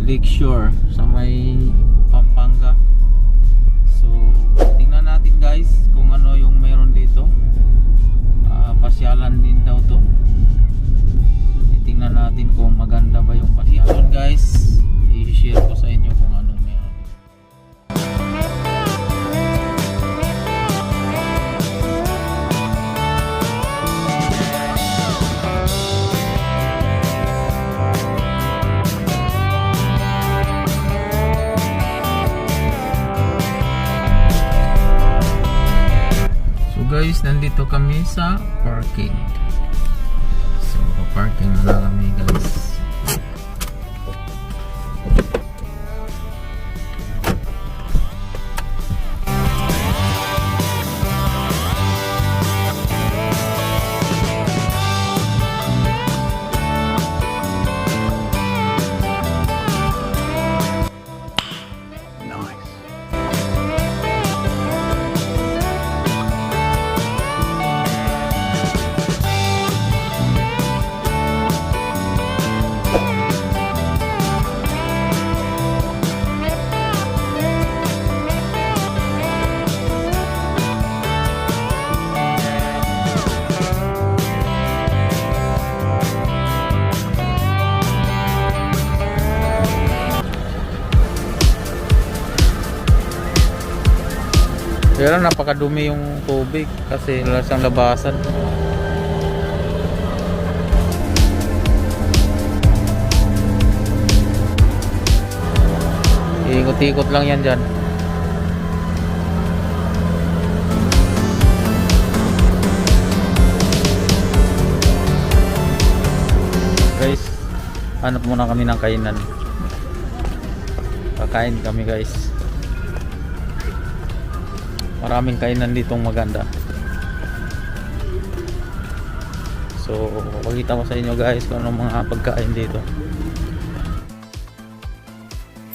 Lakeshore sa may Pampanga. So tingnan natin guys kung ano yung mayroon dito. Pasyalan din daw to. Tingnan natin kung maganda ba yung pasyalan guys. I-share ko sa inyo kung ano meron. Guys, nandito kami sa parking. So, parking na kami guys. Pero napakadumi yung tubig kasi lasang labasan. Ikot-ikot lang yan dyan. Guys, hanap muna kami ng kainan. Kakain kami guys. Maraming kainan ditong maganda. So, pakita ko sa inyo guys kung anong mga pagkain dito.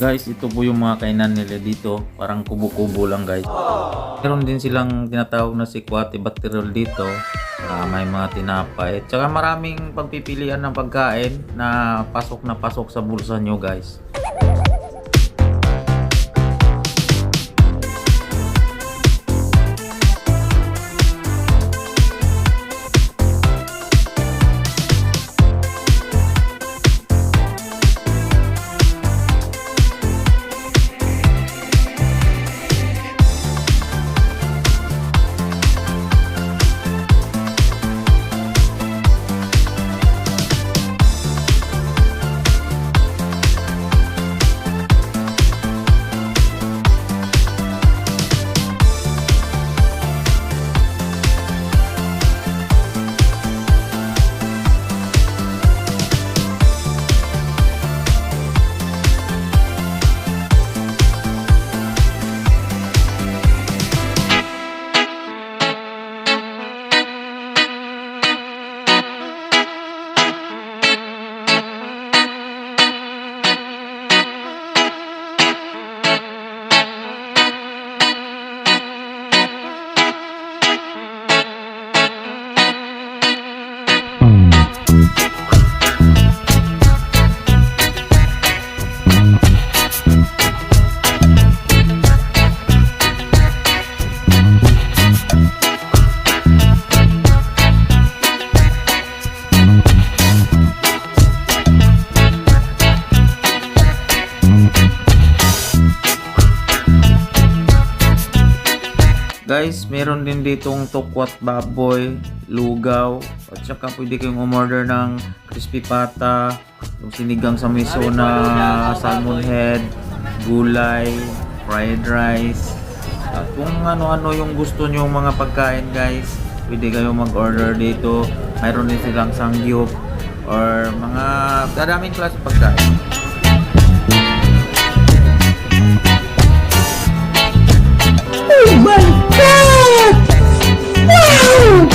Guys, ito po yung mga kainan nila dito. Parang kubo-kubo lang guys. Meron din silang tinatawag na sikwate baterol dito. May mga tinapay. Tsaka maraming pagpipilian ng pagkain na pasok sa bulsa nyo guys. Guys, meron din ditong tokwat baboy, lugaw, at saka pwede kayong umorder ng crispy pata, yung sinigang sa miso na salmon head, gulay, fried rice. At kung ano-ano yung gusto nyo mga pagkain guys, pwede kayong mag-order dito. Mayroon din silang sangyup or mga daming klase pagkain. Oh my God! Wow!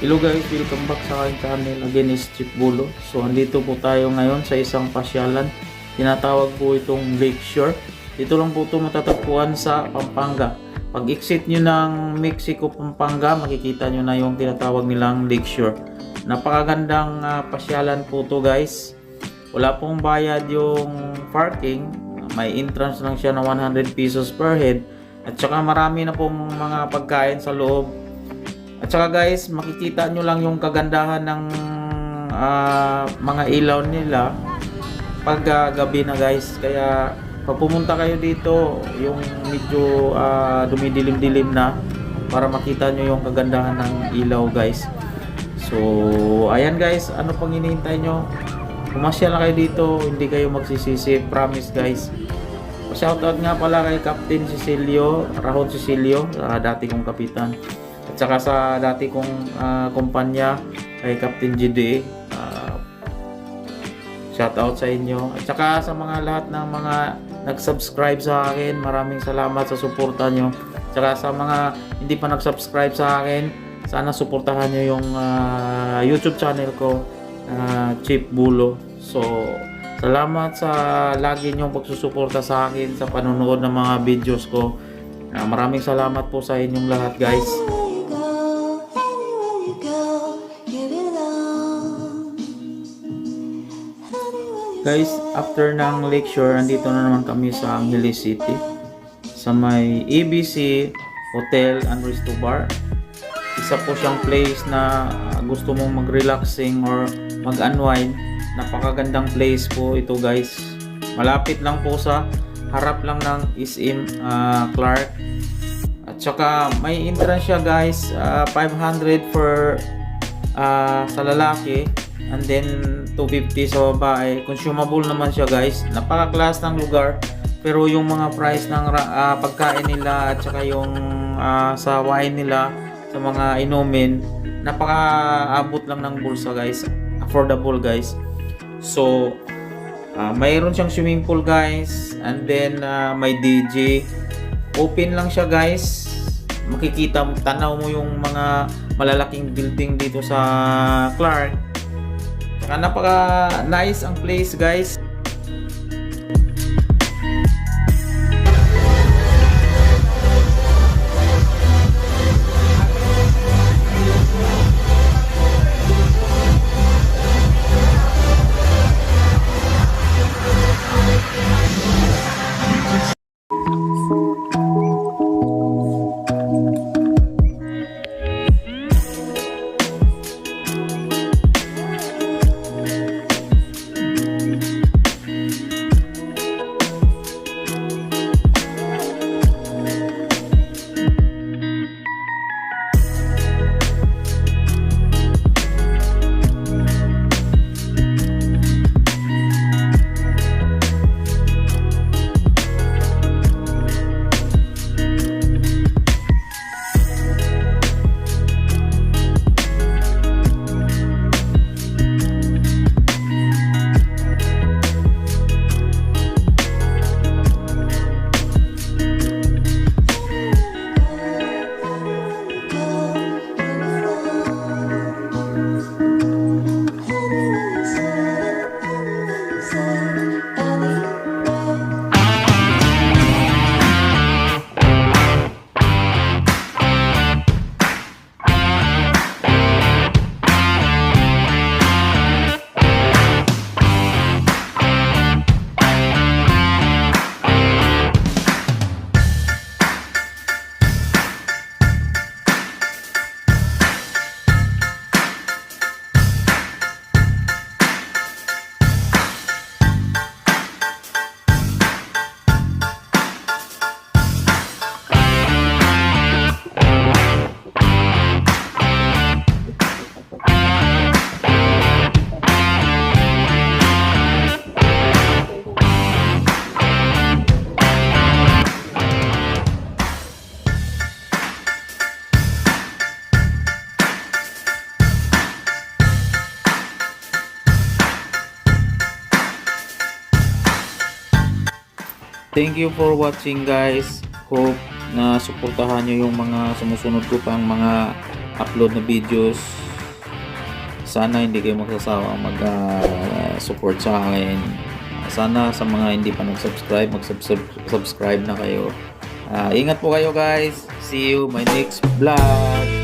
Hello guys, welcome back sa aking channel. Again is Chief Bolo. So andito po tayo ngayon sa isang pasyalan. Tinatawag po itong Lakeshore. Dito lang po ito matatagpuan sa Pampanga. Pag exit nyo ng Mexico, Pampanga, makikita nyo na yung tinatawag nilang Lakeshore. Napakagandang pasyalan po to guys. Wala pong bayad yung parking. May entrance lang siya na 100 pesos per head. At saka marami na pong mga pagkain sa loob. At saka guys, makikita nyo lang yung kagandahan ng mga ilaw nila pag gabi na guys. Kaya pag pumunta kayo dito, yung medyo dumidilim-dilim na para makita nyo yung kagandahan ng ilaw guys. So ayan guys, ano pang hinihintay nyo? pumasya lang kayo dito, hindi kayo magsisisi, promise guys. Shoutout nga pala kay Captain Cecilio, Rahon Cecilio, dati kong kapitan. At saka sa dati kong kumpanya kay Captain GD. Shoutout sa inyo. At saka sa mga lahat ng mga nag-subscribe sa akin, maraming salamat sa suporta nyo. At saka sa mga hindi pa nag-subscribe sa akin, sana suportahan nyo yung YouTube channel ko, Chief Bolo. So, salamat sa lagi nyong pagsusuporta sa akin sa panonood ng mga videos ko. Maraming salamat po sa inyong lahat guys. Guys, after ng Lakeshore, andito na naman kami sa Angeles City sa may ABC Hotel and Resto Bar. Isa po siyang place na gusto mong mag-relaxing or mag-unwind. Napakagandang place po ito guys. Malapit lang po sa harap lang ng SM Clark. At saka may entrance siya guys, 500 for sa lalaki and then 250 sa babae. Consumable naman siya guys. Napaka-class ng lugar. Pero yung mga price ng pagkain nila at saka yung sa wine nila, sa mga inumin, napaka-abot lang ng bulsa guys. Affordable guys. So, mayroon siyang swimming pool guys, and then may DJ. Open lang siya guys. Makikita, tanaw mo yung mga malalaking building dito sa Clark. Saka napaka nice ang place guys. Thank you for watching guys. Hope na suportahan nyo yung mga sumusunod ko pang mga upload na videos. Sana hindi kayo magsasawang mag-support sa akin. Sana sa mga hindi pa nag-subscribe, mag-subscribe na kayo. Ingat po kayo guys. See you my next vlog.